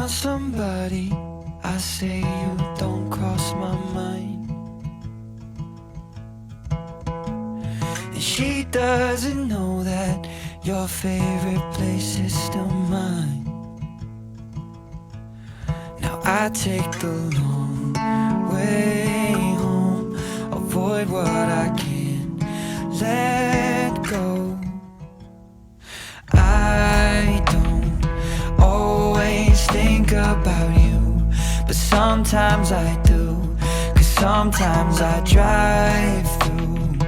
not somebody, I say you don't cross my mind. And she doesn't know that your favorite place is still mine. Now I take the long way home, avoid what I can't let go. I don't always think about you, but sometimes I do, 'cause sometimes I drive through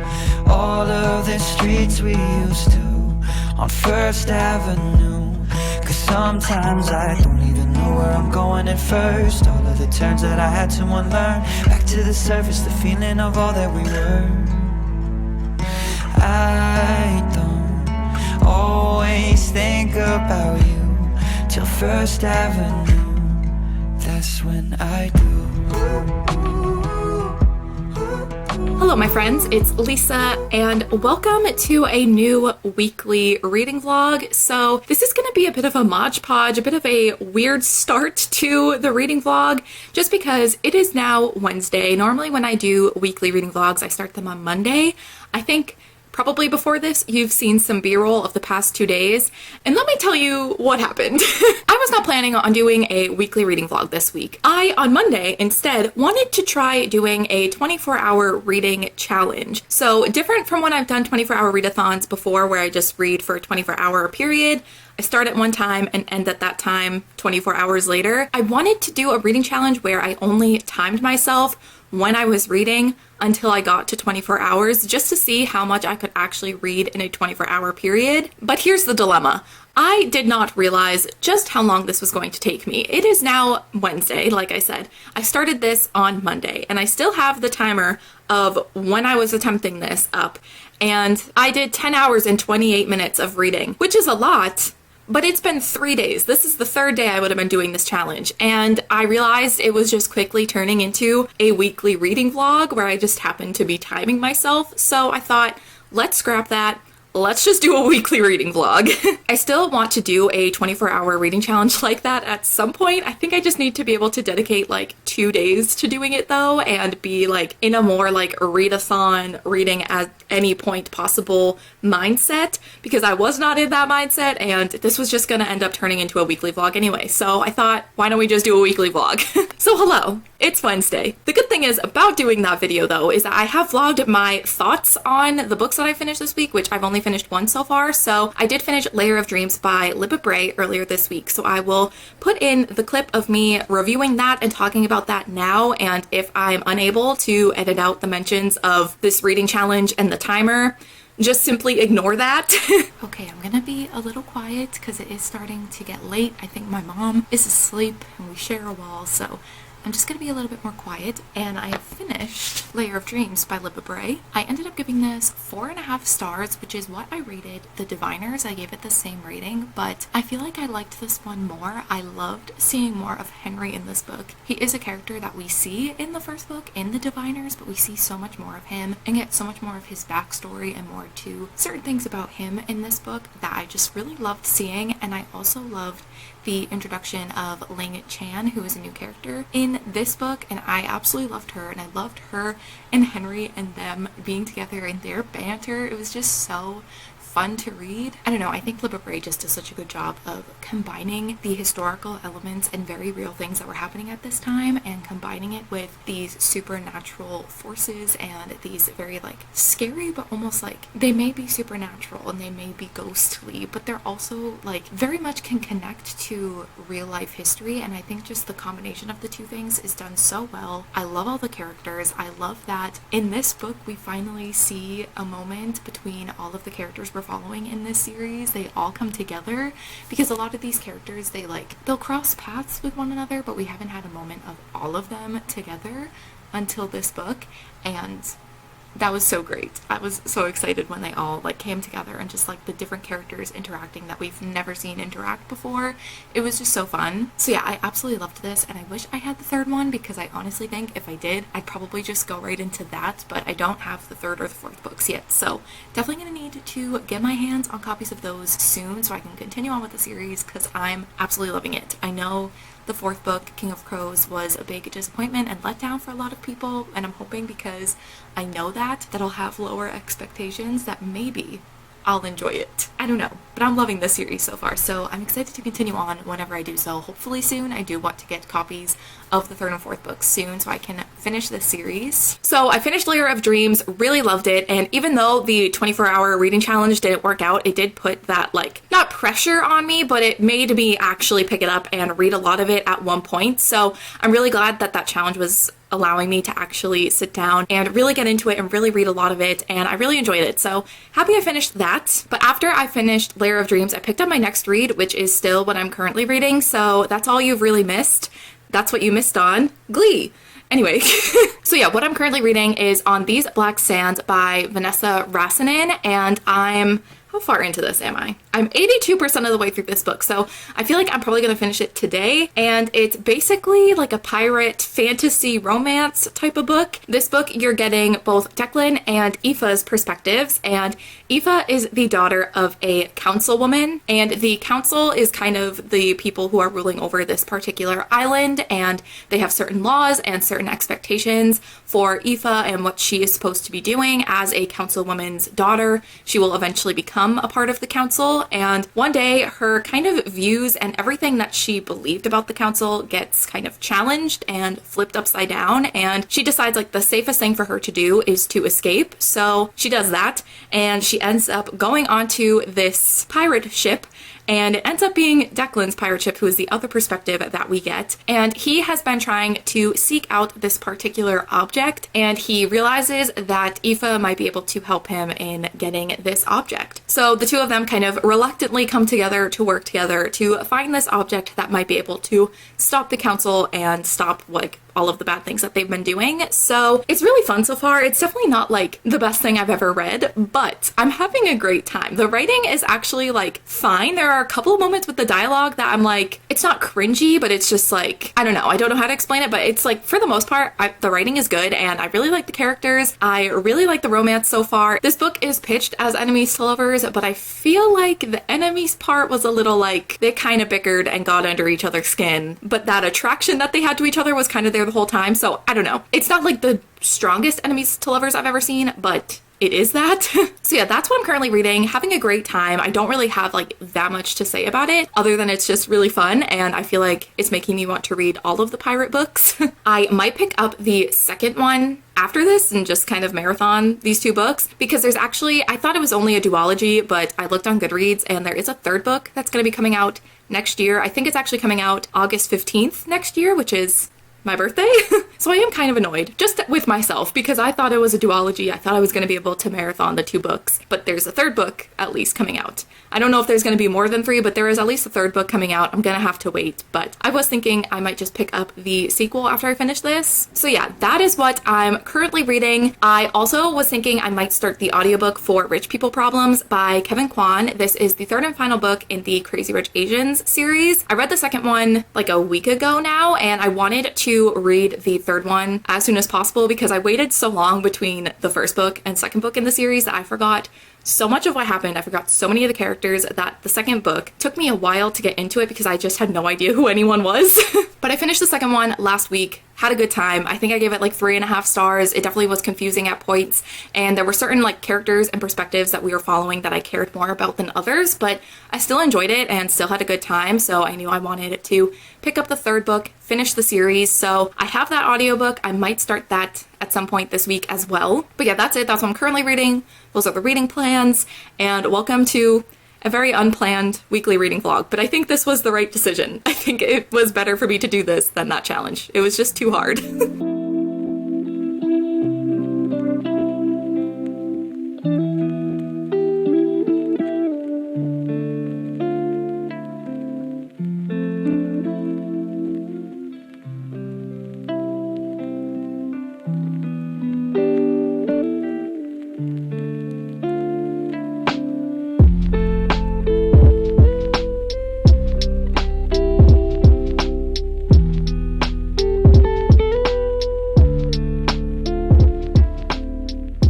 all of the streets we used to on First Avenue. 'Cause sometimes I don't even know where I'm going at first. All of the turns that I had to unlearn, back to the surface, the feeling of all that we were. I don't always think about you till First Avenue, that's when I do. Hello my friends, it's Lisa and welcome to a new weekly reading vlog. So this is going to be a bit of a Mod Podge, a bit of a weird start to the reading vlog just because it is now Wednesday. Normally when I do weekly reading vlogs I start them on Monday. I think probably before this, you've seen some B-roll of the past 2 days, and let me tell you what happened. I was not planning on doing a weekly reading vlog this week. I, on Monday, instead, wanted to try doing a 24-hour reading challenge. So different from when I've done 24-hour readathons before, where I just read for a 24-hour period. I start at one time and end at that time 24 hours later. I wanted to do a reading challenge where I only timed myself when I was reading until I got to 24 hours just to see how much I could actually read in a 24-hour period. But here's the dilemma. I did not realize just how long this was going to take me. It is now Wednesday, like I said. I started this on Monday and I still have the timer of when I was attempting this up. And I did 10 hours and 28 minutes of reading, which is a lot. But it's been 3 days. This is the third day I would have been doing this challenge. And I realized it was just quickly turning into a weekly reading vlog where I just happened to be timing myself. So I thought, let's scrap that. Let's just do a weekly reading vlog. I still want to do a 24-hour reading challenge like that at some point. I think I just need to be able to dedicate like 2 days to doing it though, and be like in a more like readathon, reading at any point possible mindset, because I was not in that mindset and this was just gonna end up turning into a weekly vlog anyway. So I thought, why don't we just do a weekly vlog? So hello, it's Wednesday. The good thing is about doing that video though is that I have vlogged my thoughts on the books that I finished this week, which I've only finished one so far. So I did finish Layer of Dreams by Lukrembo earlier this week. So I will put in the clip of me reviewing that and talking about that now. And if I'm unable to edit out the mentions of this reading challenge and the timer, just simply ignore that. Okay, I'm gonna be a little quiet because it is starting to get late. I think my mom is asleep and we share a wall, so I'm just gonna be a little bit more quiet. And I have finished Layer of Dreams by Lukrembo. I ended up giving this 4.5 stars, which is what I rated The Diviners. I gave it the same rating, but I feel like I liked this one more. I loved seeing more of Henry in this book. He is a character that we see in the first book in The Diviners, but we see so much more of him and get so much more of his backstory and more to certain things about him in this book that I just really loved seeing. And I also loved the introduction of Ling Chan, who is a new character in this book, and I absolutely loved her, and I loved her and Henry and them being together and their banter. It was just so fun to read. I don't know, I think Lukrembo just does such a good job of combining the historical elements and very real things that were happening at this time and combining it with these supernatural forces and these very like scary, but almost like they may be supernatural and they may be ghostly, but they're also like very much can connect to real life history. And I think just the combination of the two things is done so well. I love all the characters. I love that in this book we finally see a moment between all of the characters we're following in this series. They all come together because a lot of these characters, they'll cross paths with one another, but we haven't had a moment of all of them together until this book, and that was so great. I was so excited when they all like came together and just like the different characters interacting that we've never seen interact before. It was just so fun. So yeah, I absolutely loved this, and I wish I had the third one because I honestly think if I did, I'd probably just go right into that, but I don't have the third or the fourth books yet. So definitely gonna need to get my hands on copies of those soon so I can continue on with the series because I'm absolutely loving it. I know the fourth book, King of Crows, was a big disappointment and letdown for a lot of people, and I'm hoping because I know that I'll have lower expectations that maybe I'll enjoy it. I don't know, but I'm loving this series so far, so I'm excited to continue on whenever I do so. Hopefully soon. I do want to get copies of the third and fourth books soon so I can finish this series. So I finished Layer of Dreams, really loved it, and even though the 24-hour reading challenge didn't work out, it did put that, like, not pressure on me, but it made me actually pick it up and read a lot of it at one point. So I'm really glad that that challenge was allowing me to actually sit down and really get into it and really read a lot of it, and I really enjoyed it. So happy I finished that. But after I finished Layer of Dreams, I picked up my next read, which is still what I'm currently reading, so that's all you've really missed. That's what you missed on Glee. Anyway, so yeah, what I'm currently reading is On These Black Sands by Vanessa Rasanen, and how far into this am I? I'm 82% of the way through this book, so I feel like I'm probably going to finish it today, and it's basically like a pirate fantasy romance type of book. This book, you're getting both Declan and Aoife's perspectives, and Aoife is the daughter of a councilwoman, and the council is kind of the people who are ruling over this particular island, and they have certain laws and certain expectations for Aoife and what she is supposed to be doing as a councilwoman's daughter. She will eventually become a part of the council, and one day her kind of views and everything that she believed about the council gets kind of challenged and flipped upside down, and she decides like the safest thing for her to do is to escape. So she does that, and she ends up going onto this pirate ship, and it ends up being Declan's pirate ship, who is the other perspective that we get. And he has been trying to seek out this particular object, and he realizes that Aoife might be able to help him in getting this object. So the two of them kind of reluctantly come together to work together to find this object that might be able to stop the council and stop like all of the bad things that they've been doing. So it's really fun so far. It's definitely not like the best thing I've ever read, but I'm having a great time. The writing is actually like fine. There are a couple of moments with the dialogue that I'm like, it's not cringy, but it's just like, I don't know how to explain it, but it's like for the most part, the writing is good, and I really like the characters. I really like the romance so far. This book is pitched as enemies to lovers, but I feel like the enemies part was a little like they kind of bickered and got under each other's skin, but that attraction that they had to each other was kind of there the whole time. So I don't know. It's not like the strongest enemies to lovers I've ever seen, but it is that. So yeah, that's what I'm currently reading. Having a great time. I don't really have like that much to say about it other than it's just really fun, and I feel like it's making me want to read all of the pirate books. I might pick up the second one after this and just kind of marathon these two books, because there's actually, I thought it was only a duology, but I looked on Goodreads and there is a third book that's going to be coming out next year. I think it's actually coming out August 15th next year, which is my birthday. So I am kind of annoyed just with myself because I thought it was a duology. I thought I was going to be able to marathon the two books, but there's a third book at least coming out. I don't know if there's going to be more than 3, but there is at least a third book coming out. I'm going to have to wait, but I was thinking I might just pick up the sequel after I finish this. So yeah, that is what I'm currently reading. I also was thinking I might start the audiobook for Rich People Problems by Kevin Kwan. This is the third and final book in the Crazy Rich Asians series. I read the second one like a week ago now, and I wanted to read the third one as soon as possible because I waited so long between the first book and second book in the series that I forgot so much of what happened. I forgot so many of the characters that the second book took me a while to get into it because I just had no idea who anyone was. But I finished the second one last week, had a good time. I think I gave it like 3.5 stars. It definitely was confusing at points, and there were certain like characters and perspectives that we were following that I cared more about than others, but I still enjoyed it and still had a good time, so I knew I wanted to pick up the third book, finish the series. So I have that audiobook. I might start that at some point this week as well. But yeah, that's it. That's what I'm currently reading. Those are the reading plans, and welcome to a very unplanned weekly reading vlog, but I think this was the right decision. I think it was better for me to do this than that challenge. It was just too hard.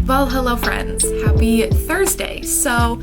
Well, hello friends, happy Thursday. So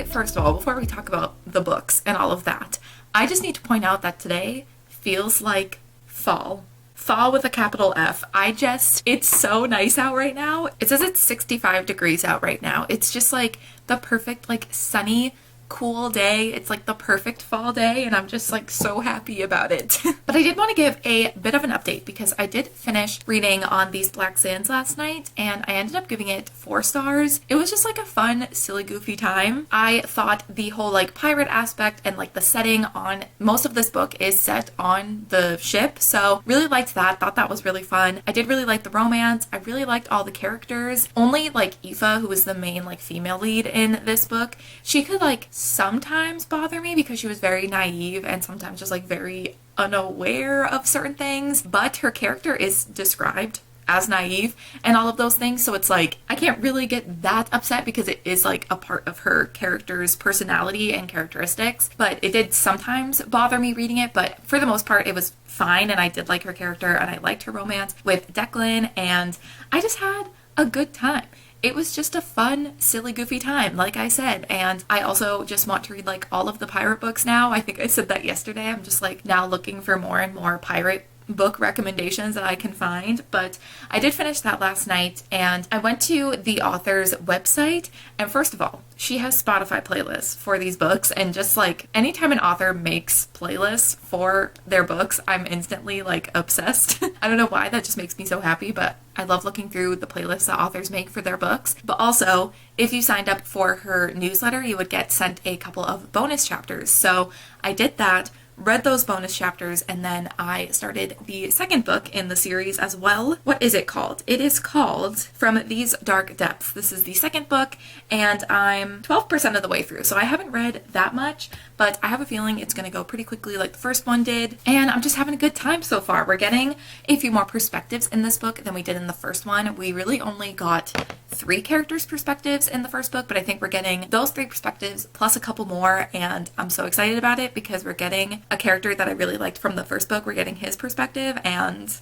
first of all, before we talk about the books and all of that, I just need to point out that today feels like fall. Fall with a capital F. It's so nice out right now. It says it's 65 degrees out right now. It's just like the perfect, like sunny, cool day. It's like the perfect fall day, and I'm just like so happy about it. But I did want to give a bit of an update because I did finish reading On These Black Sands last night, and I ended up giving it 4 stars. It was just like a fun, silly, goofy time. I thought the whole like pirate aspect and like the setting on most of this book is set on the ship, so really liked that. Thought that was really fun. I did really like the romance. I really liked all the characters. Only like Aoife, who was the main like female lead in this book, she could like sometimes bother me because she was very naive and sometimes just like very unaware of certain things, but her character is described as naive and all of those things, so it's like I can't really get that upset because it is like a part of her character's personality and characteristics. But it did sometimes bother me reading it, but for the most part it was fine, and I did like her character and I liked her romance with Declan, and I just had a good time. It was just a fun, silly, goofy time, like I said. And I also just want to read like all of the pirate books now. I think I said that yesterday. I'm just like now looking for more and more pirate book recommendations that I can find. But I did finish that last night, and I went to the author's website, and first of all, she has Spotify playlists for these books, and just like anytime an author makes playlists for their books, I'm instantly like obsessed. I don't know why, that just makes me so happy, but I love looking through the playlists that authors make for their books. But also, if you signed up for her newsletter, you would get sent a couple of bonus chapters. So I did that, read those bonus chapters, and then I started the second book in the series as well. What is it called? It is called From These Dark Depths. This is the second book, and I'm 12% of the way through, so I haven't read that much, but I have a feeling it's going to go pretty quickly like the first one did, and I'm just having a good time so far. We're getting a few more perspectives in this book than we did in the first one. We really only got 3 characters' perspectives in the first book, but I think we're getting those 3 perspectives plus a couple more, and I'm so excited about it because we're getting a character that I really liked from the first book. We're getting his perspective, and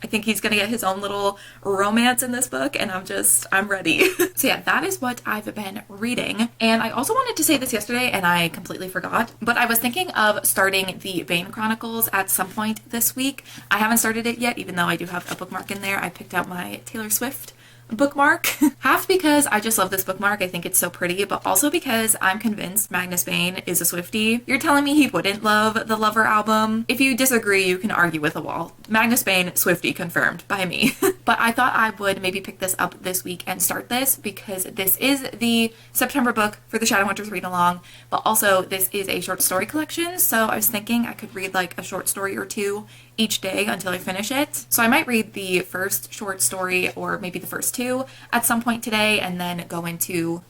I think he's gonna get his own little romance in this book, and I'm ready. So yeah, that is what I've been reading. And I also wanted to say this yesterday, and I completely forgot, but I was thinking of starting the Bane Chronicles at some point this week. I haven't started it yet, even though I do have a bookmark in there. I picked out my Taylor Swift bookmark. Half because I just love this bookmark, I think it's so pretty, but also because I'm convinced Magnus Bane is a swiftie. You're telling me he wouldn't love the Lover album? If you disagree, you can argue with a wall. Magnus Bane, swiftie confirmed by me. But I thought I would maybe pick this up this week and start this because this is the September book for the Shadowhunters read along, but also this is a short story collection, so I was thinking I could read like a short story or 2 each day until I finish it. So I might read the first short story or maybe the first 2 at some point today and then go into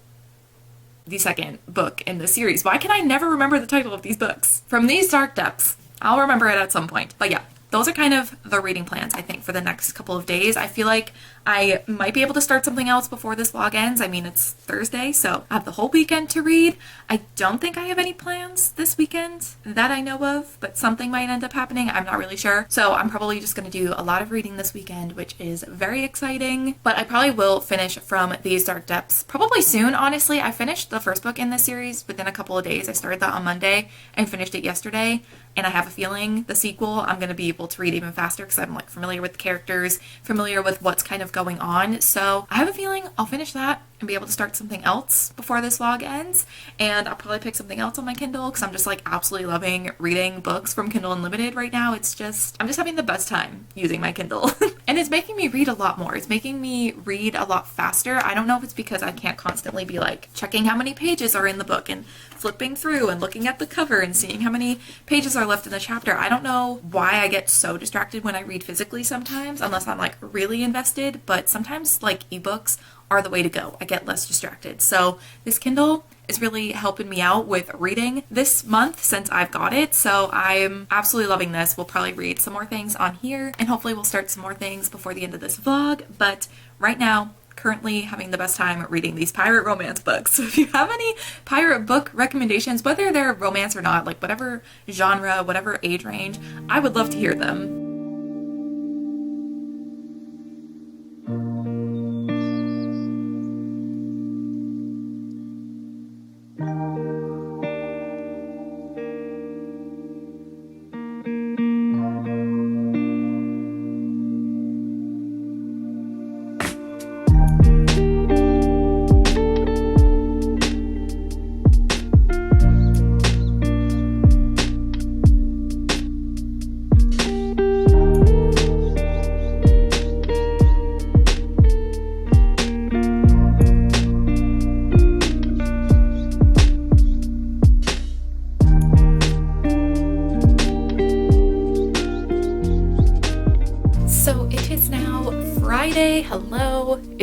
the second book in the series. Why can I never remember the title of these books? From These Dark Depths. I'll remember it at some point. But yeah, those are kind of the reading plans, I think, for the next couple of days. I feel like I might be able to start something else before this vlog ends. I mean, it's Thursday, so I have the whole weekend to read. I don't think I have any plans this weekend that I know of, but something might end up happening. I'm not really sure. So I'm probably just going to do a lot of reading this weekend, which is very exciting. But I probably will finish From These Dark Depths probably soon, honestly. I finished the first book in this series within a couple of days. I started that on Monday and finished it yesterday. And I have a feeling the sequel I'm going to be able to read even faster because I'm like familiar with the characters, familiar with what's kind of going on. So I have a feeling I'll finish that and be able to start something else before this vlog ends. And I'll probably pick something else on my Kindle because I'm just like absolutely loving reading books from Kindle Unlimited right now. I'm just having the best time using my Kindle. And it's making me read a lot more. It's making me read a lot faster. I don't know if it's because I can't constantly be like checking how many pages are in the book and flipping through and looking at the cover and seeing how many pages are left in the chapter. I don't know why I get so distracted when I read physically sometimes, unless I'm like really invested, but sometimes like ebooks are the way to go. I get less distracted. So this Kindle is really helping me out with reading this month since I've got it. So I'm absolutely loving this. We'll probably read some more things on here and hopefully we'll start some more things before the end of this vlog. But right now, currently having the best time reading these pirate romance books. So if you have any pirate book recommendations, whether they're romance or not, like whatever genre, whatever age range, I would love to hear them.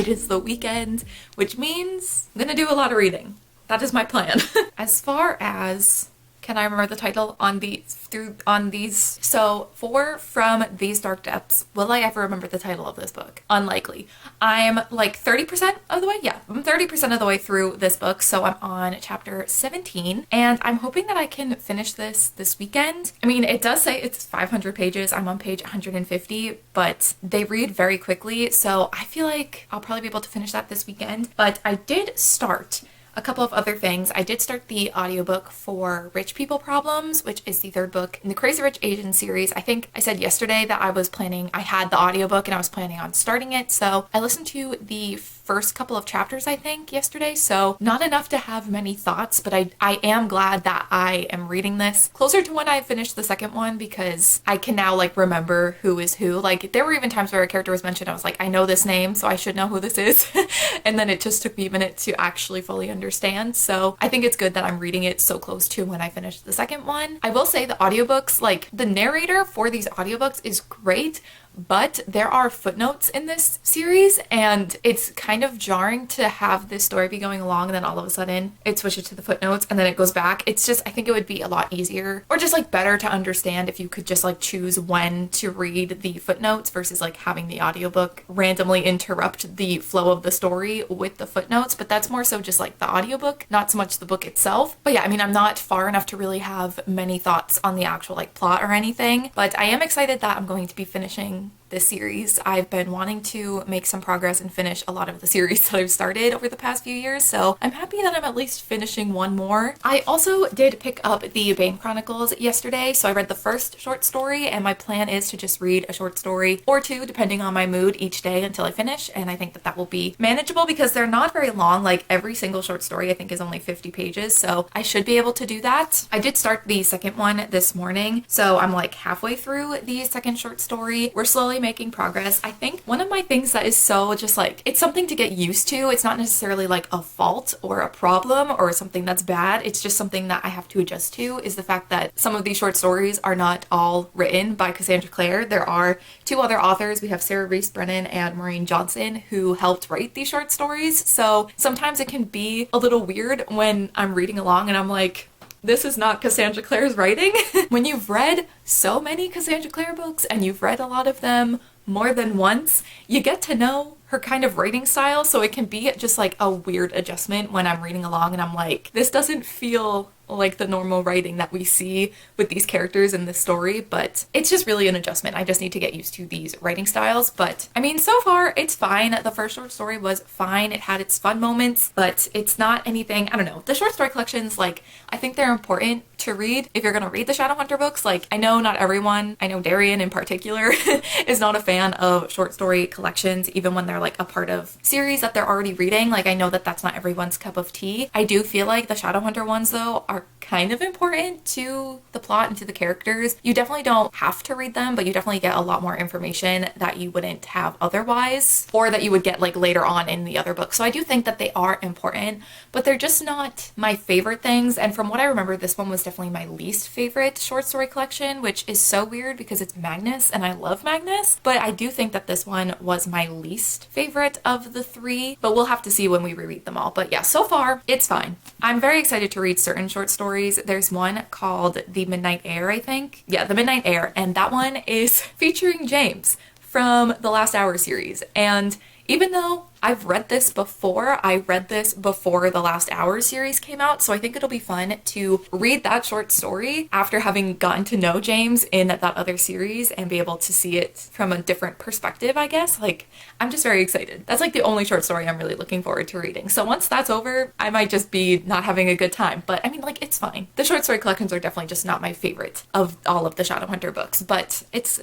It is the weekend, which means I'm gonna do a lot of reading. That is my plan. As far as, can I remember the title on these? So for From These Dark Depths, will I ever remember the title of this book? Unlikely. I'm like 30% of the way. Yeah, I'm 30% of the way through this book. So I'm on chapter 17 and I'm hoping that I can finish this weekend. I mean, it does say it's 500 pages. I'm on page 150, but they read very quickly. So I feel like I'll probably be able to finish that this weekend. But I did start a couple of other things. I did start the audiobook for Rich People Problems, which is the third book in the Crazy Rich Asians series. I think I said yesterday that I had the audiobook and I was planning on starting it. So I listened to the first couple of chapters, I think, yesterday. So not enough to have many thoughts, but I am glad that I am reading this closer to when I finished the second one because I can now like remember who is who. Like there were even times where a character was mentioned, I was like, I know this name, so I should know who this is. And then it just took me a minute to actually fully understand. So I think it's good that I'm reading it so close to when I finished the second one. I will say the audiobooks, like the narrator for these audiobooks is great, but there are footnotes in this series and it's kind of jarring to have this story be going along and then all of a sudden it switches to the footnotes and then it goes back. It's just, I think it would be a lot easier or just like better to understand if you could just like choose when to read the footnotes versus like having the audiobook randomly interrupt the flow of the story with the footnotes. But that's more so just like the audiobook, not so much the book itself. But yeah, I mean, I'm not far enough to really have many thoughts on the actual like plot or anything, but I am excited that I'm going to be finishing this series. I've been wanting to make some progress and finish a lot of the series that I've started over the past few years, so I'm happy that I'm at least finishing one more. I also did pick up the Bane Chronicles yesterday, so I read the first short story and my plan is to just read a short story or two depending on my mood each day until I finish, and I think that that will be manageable because they're not very long. Like every single short story I think is only 50 pages, so I should be able to do that. I did start the second one this morning, so I'm like halfway through the second short story. We're slowly making progress. I think one of my things that is so just like, it's something to get used to. It's not necessarily like a fault or a problem or something that's bad. It's just something that I have to adjust to, is the fact that some of these short stories are not all written by Cassandra Clare. There are two other authors. We have Sarah Reese Brennan and Maureen Johnson who helped write these short stories. So sometimes it can be a little weird when I'm reading along and I'm like, this is not Cassandra Clare's writing. When you've read so many Cassandra Clare books and you've read a lot of them more than once, you get to know her kind of writing style, so it can be just like a weird adjustment when I'm reading along and I'm like, this doesn't feel like the normal writing that we see with these characters in this story, but it's just really an adjustment. I just need to get used to these writing styles. But I mean, so far it's fine. The first short story was fine. It had its fun moments, but it's not anything, I don't know. The short story collections, like, I think they're important to read if you're gonna read the Shadowhunter books. Like, I know not everyone, I know Darian in particular is not a fan of short story collections, even when they're like a part of series that they're already reading. Like, I know that that's not everyone's cup of tea. I do feel like the Shadowhunter ones though are kind of important to the plot and to the characters. You definitely don't have to read them, but you definitely get a lot more information that you wouldn't have otherwise, or that you would get like later on in the other books. So I do think that they are important, but they're just not my favorite things. And from what I remember, this one was definitely my least favorite short story collection, which is so weird because it's Magnus and I love Magnus, but I do think that this one was my least favorite of the three, but we'll have to see when we reread them all. But yeah, so far it's fine. I'm very excited to read certain short stories. There's one called The Midnight Air, I think. Yeah, The Midnight Air, and that one is featuring James from the Last Hour series. And even though I've read this before, I read this before the Last Hour series came out, so I think it'll be fun to read that short story after having gotten to know James in that other series and be able to see it from a different perspective, I guess. Like, I'm just very excited. That's like the only short story I'm really looking forward to reading. So once that's over, I might just be not having a good time. But I mean, like, it's fine. The short story collections are definitely just not my favorite of all of the Shadowhunter books, but it's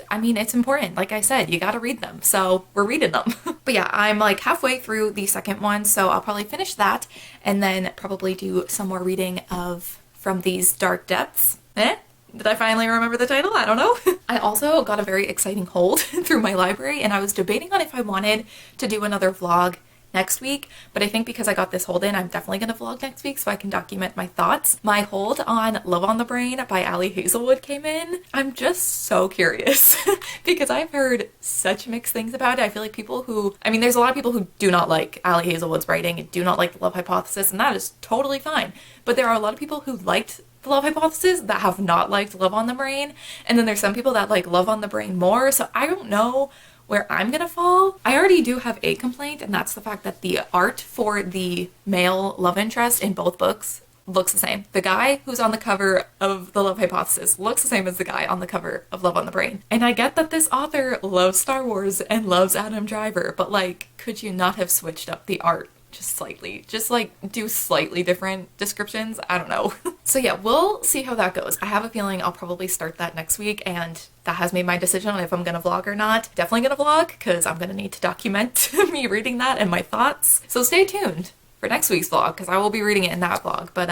important. Like I said, you gotta read them. So we're reading them. But yeah, I'm like halfway through the second one, so I'll probably finish that and then probably do some more reading of From These Dark Depths. Did I finally remember the title? I don't know. I also got a very exciting hold through my library and I was debating on if I wanted to do another vlog next week, but I think because I got this hold in, I'm definitely gonna vlog next week so I can document my thoughts. My hold on Love on the Brain by Ali Hazelwood came in. I'm just so curious because I've heard such mixed things about it. I feel like there's a lot of people who do not like Ali Hazelwood's writing and do not like the love hypothesis, and that is totally fine. But there are a lot of people who liked the love hypothesis that have not liked Love on the Brain, and then there's some people that like Love on the Brain more, so I don't know where I'm gonna fall. I already do have a complaint, and that's the fact that the art for the male love interest in both books looks the same. The guy who's on the cover of The Love Hypothesis looks the same as the guy on the cover of Love on the Brain. And I get that this author loves Star Wars and loves Adam Driver, but like, could you not have switched up the art just slightly? Just like do slightly different descriptions? I don't know. So yeah, we'll see how that goes. I have a feeling I'll probably start that next week, and that has made my decision on if I'm gonna vlog or not. Definitely gonna vlog because I'm gonna need to document me reading that and my thoughts. So stay tuned for next week's vlog because I will be reading it in that vlog. But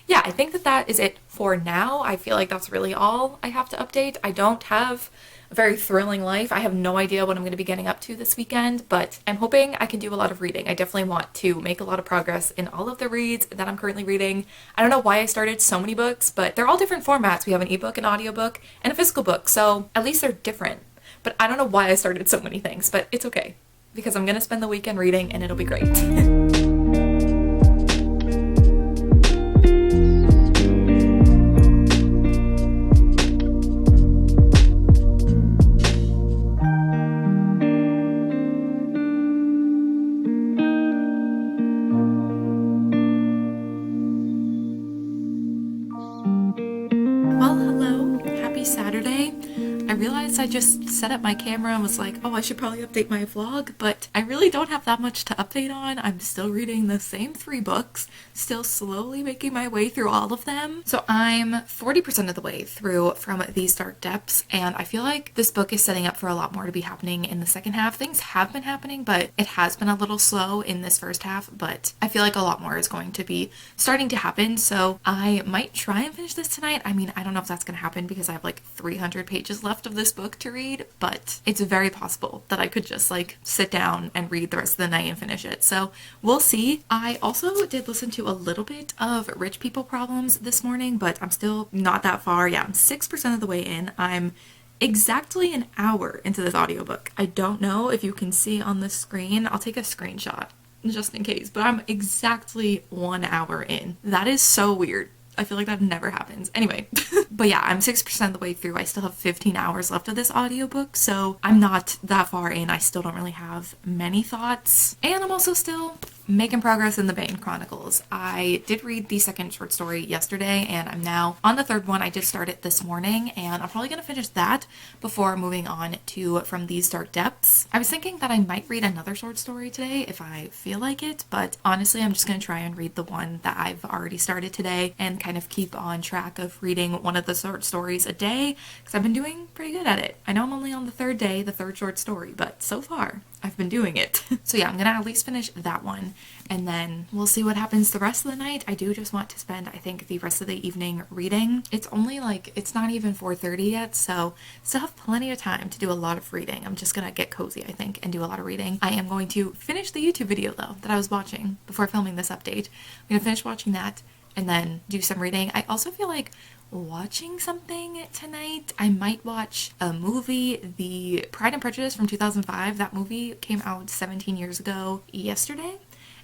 yeah, I think that is it for now. I feel like that's really all I have to update. I don't have a very thrilling life. I have no idea what I'm going to be getting up to this weekend, but I'm hoping I can do a lot of reading. I definitely want to make a lot of progress in all of the reads that I'm currently reading. I don't know why I started so many books, but they're all different formats. We have an ebook, an audiobook, and a physical book, so at least they're different. But I don't know why I started so many things, but it's okay because I'm going to spend the weekend reading and it'll be great. I just set up my camera and was like, oh, I should probably update my vlog, but I really don't have that much to update on. I'm still reading the same 3 books, still slowly making my way through all of them. So I'm 40% of the way through From These Dark Depths, and I feel like this book is setting up for a lot more to be happening in the second half. Things have been happening, but it has been a little slow in this first half, but I feel like a lot more is going to be starting to happen, so I might try and finish this tonight. I mean, I don't know if that's gonna happen because I have like 300 pages left of this book to read, but it's very possible that I could just like sit down and read the rest of the night and finish it. So we'll see. I also did listen to a little bit of Rich People Problems this morning, but I'm still not that far. Yeah, I'm 6% of the way in. I'm exactly an hour into this audiobook. I don't know if you can see on the screen. I'll take a screenshot just in case, but I'm exactly 1 hour in. That is so weird. I feel like that never happens. Anyway, but yeah, I'm 6% of the way through. I still have 15 hours left of this audiobook, so I'm not that far in. I still don't really have many thoughts. And I'm also still making progress in the Bane Chronicles. I did read the second short story yesterday, and I'm now on the third one. I did start it this morning, and I'm probably going to finish that before moving on to From These Dark Depths. I was thinking that I might read another short story today if I feel like it, but honestly, I'm just going to try and read the one that I've already started today and kind of keep on track of reading one of the short stories a day, because I've been doing pretty good at it. I know I'm only on the third day, the third short story, but so far I've been doing it. So yeah, I'm gonna at least finish that one, and then we'll see what happens the rest of the night. I do just want to spend, I think, the rest of the evening reading. It's only like, it's not even 4:30 yet, so still have plenty of time to do a lot of reading. I'm just gonna get cozy, I think, and do a lot of reading. I am going to finish the YouTube video though that I was watching before filming this update. I'm gonna finish watching that and then do some reading. I also feel like watching something tonight. I might watch a movie, the Pride and Prejudice from 2005. That movie came out 17 years ago yesterday,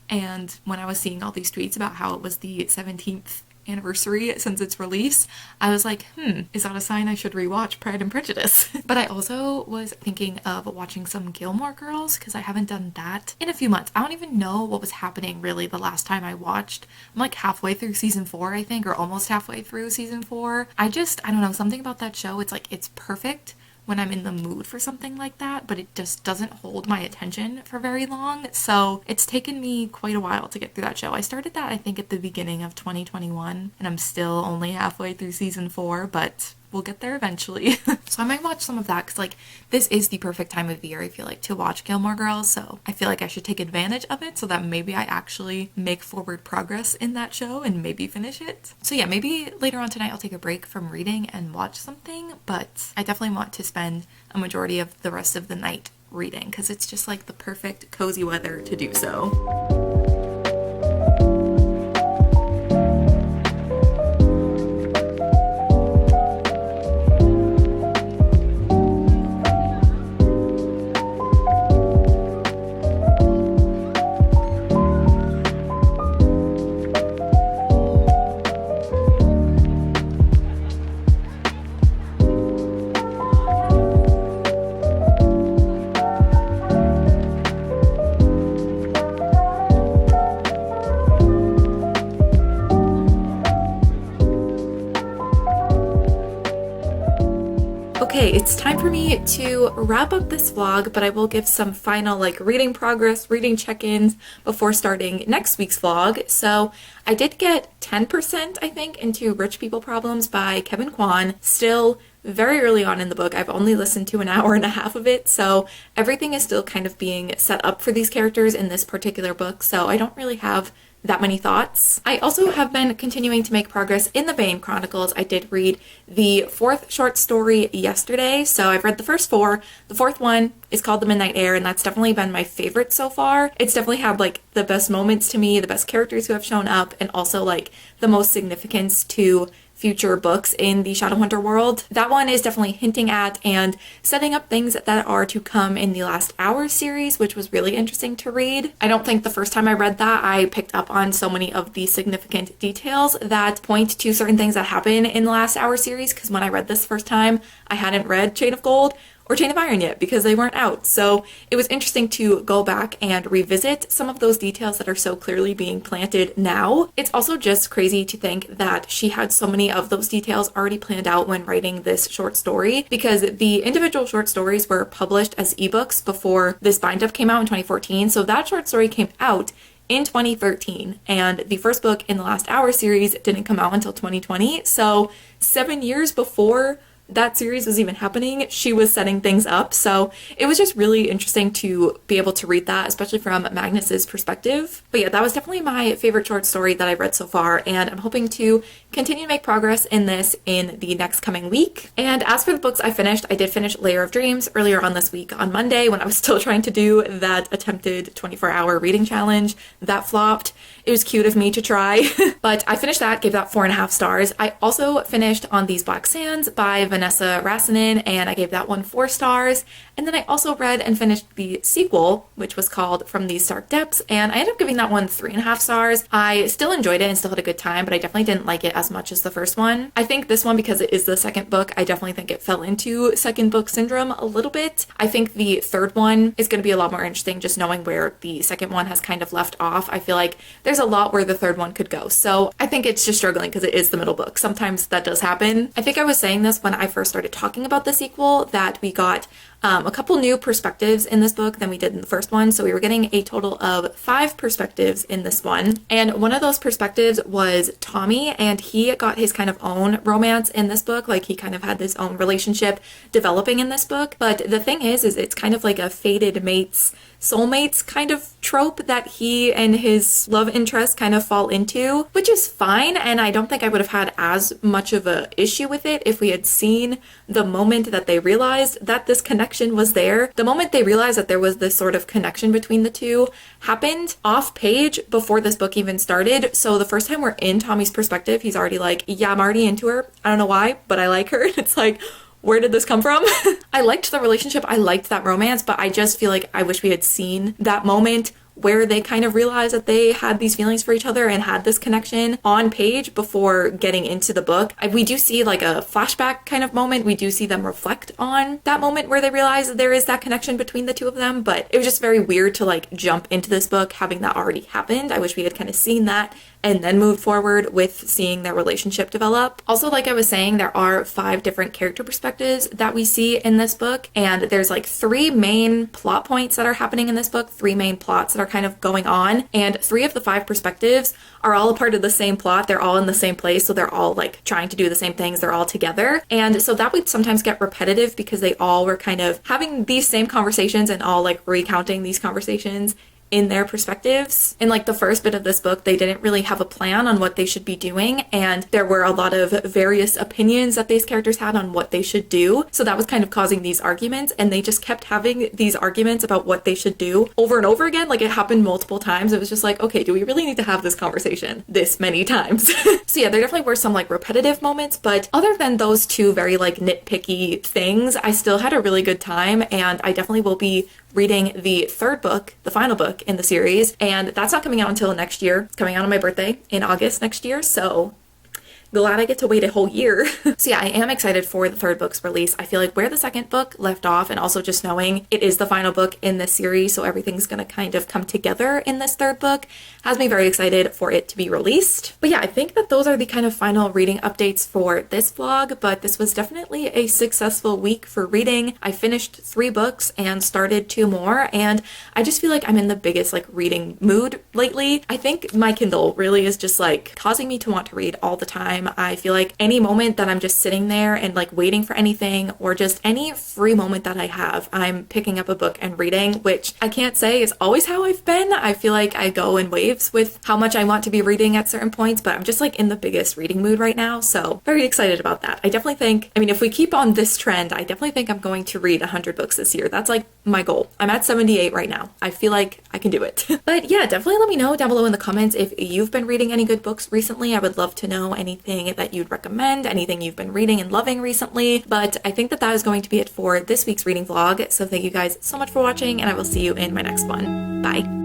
and when I was seeing all these tweets about how it was the 17th anniversary since its release, I was like, is that a sign I should rewatch Pride and Prejudice? But I also was thinking of watching some Gilmore Girls because I haven't done that in a few months. I don't even know what was happening really the last time I watched. I'm like halfway through season 4, I think, or almost halfway through season 4. I don't know, something about that show. It's like, it's perfect when I'm in the mood for something like that, but it just doesn't hold my attention for very long. So it's taken me quite a while to get through that show. I started that, I think, at the beginning of 2021, and I'm still only halfway through season 4, but we'll get there eventually. So I might watch some of that because like this is the perfect time of year, I feel like, to watch Gilmore Girls, so I feel like I should take advantage of it so that maybe I actually make forward progress in that show and maybe finish it. So yeah, maybe later on tonight I'll take a break from reading and watch something, but I definitely want to spend a majority of the rest of the night reading because it's just like the perfect cozy weather to do so. Okay, it's time for me to wrap up this vlog, but I will give some final reading progress, reading check-ins before starting next week's vlog. So I did get 10%, I think, into Rich People Problems by Kevin Kwan. Still very early on in the book. I've only listened to an hour and a half of it, so everything is still kind of being set up for these characters in this particular book, so I don't really have that many thoughts. I also have been continuing to make progress in the Bane Chronicles. I did read the 4th short story yesterday, so I've read the first 4. The 4th one is called The Midnight Air, and that's definitely been my favorite so far. It's definitely had the best moments to me, the best characters who have shown up, and also the most significance to future books in the Shadowhunter world. That one is definitely hinting at and setting up things that are to come in the Last Hour series, which was really interesting to read. I don't think the first time I read that I picked up on so many of the significant details that point to certain things that happen in the Last Hour series, because when I read this first time, I hadn't read Chain of Gold or Chain of Iron yet because they weren't out. So it was interesting to go back and revisit some of those details that are so clearly being planted now. It's also just crazy to think that she had so many of those details already planned out when writing this short story, because the individual short stories were published as ebooks before this bind-up came out in 2014. So that short story came out in 2013, and the first book in the Last Hour series didn't come out until 2020. So 7 years before that series was even happening, she was setting things up. So it was just really interesting to be able to read that, especially from Magnus's perspective. But yeah, that was definitely my favorite short story that I've read so far, and I'm hoping to continue to make progress in this in the next coming week. And as for the books I finished, I did finish Layer of Dreams earlier on this week on Monday when I was still trying to do that attempted 24-hour reading challenge. That flopped. It was cute of me to try, but I finished that, gave that 4.5 stars. I also finished On These Black Sands by Vanessa Rassinen, and I gave that one 4 stars. And then I also read and finished the sequel, which was called From These Dark Depths, and I ended up giving that one 3.5 stars. I still enjoyed it and still had a good time, but I definitely didn't like it as much as the first one. I think this one, because it is the second book, I definitely think it fell into second book syndrome a little bit. I think the third one is going to be a lot more interesting, just knowing where the second one has kind of left off. I feel like there's a lot where the third one could go. So I think it's just struggling because it is the middle book. Sometimes that does happen. I think I was saying this when I first started talking about the sequel, that we got a couple new perspectives in this book than we did in the first one. So we were getting a total of 5 perspectives in this one. And one of those perspectives was Tommy, and he got his kind of own romance in this book. He kind of had his own relationship developing in this book. But the thing is it's kind of like a fated mates, soulmates kind of trope that he and his love interest kind of fall into, which is fine. And I don't think I would have had as much of a issue with it if we had seen the moment that they realized that this connection was there. The moment they realized that there was this sort of connection between the two happened off page before this book even started. So the first time we're in Tommy's perspective, he's already like, yeah, I'm already into her. I don't know why, but I like her. It's like, where did this come from? I liked the relationship. I liked that romance, but I just feel like I wish we had seen that moment where they kind of realized that they had these feelings for each other and had this connection on page before getting into the book. We do see a flashback kind of moment. We do see them reflect on that moment where they realize that there is that connection between the two of them, but it was just very weird to jump into this book having that already happened. I wish we had kind of seen that and then moved forward with seeing their relationship develop. Also, like I was saying, there are 5 different character perspectives that we see in this book, and there's 3 main plot points that are happening in this book, 3 main plots that are kind of going on, and 3 of the 5 perspectives are all a part of the same plot. They're all in the same place, so they're all trying to do the same things. They're all together, and so that would sometimes get repetitive because they all were kind of having these same conversations and all recounting these conversations in their perspectives. In like the first bit of this book, they didn't really have a plan on what they should be doing, and there were a lot of various opinions that these characters had on what they should do. So that was kind of causing these arguments, and they just kept having these arguments about what they should do over and over again. Like, it happened multiple times. It was just like, okay, do we really need to have this conversation this many times? So yeah, there definitely were some like repetitive moments, but other than those two very like nitpicky things, I still had a really good time, and I definitely will be reading the third book, the final book in the series, and that's not coming out until next year. It's coming out on my birthday in August next year, so glad I get to wait a whole year. So yeah, I am excited for the third book's release. I feel like where the second book left off, and also just knowing it is the final book in this series, so everything's gonna kind of come together in this third book, has me very excited for it to be released. But yeah, I think that those are the kind of final reading updates for this vlog, but this was definitely a successful week for reading. I finished 3 books and started 2 more, and I just feel like I'm in the biggest like reading mood lately. I think my Kindle really is just like causing me to want to read all the time. I feel like any moment that I'm just sitting there and like waiting for anything, or just any free moment that I have, I'm picking up a book and reading, which I can't say is always how I've been. I feel like I go in waves with how much I want to be reading at certain points, but I'm just like in the biggest reading mood right now, so very excited about that. I definitely think, I mean, if we keep on this trend, I definitely think I'm going to read 100 books this year. That's like my goal. I'm at 78 right now. I feel like I can do it. But yeah, definitely let me know down below in the comments if you've been reading any good books recently. I would love to know anything that you'd recommend, anything you've been reading and loving recently. But I think that is going to be it for this week's reading vlog. So thank you guys so much for watching, and I will see you in my next one. Bye.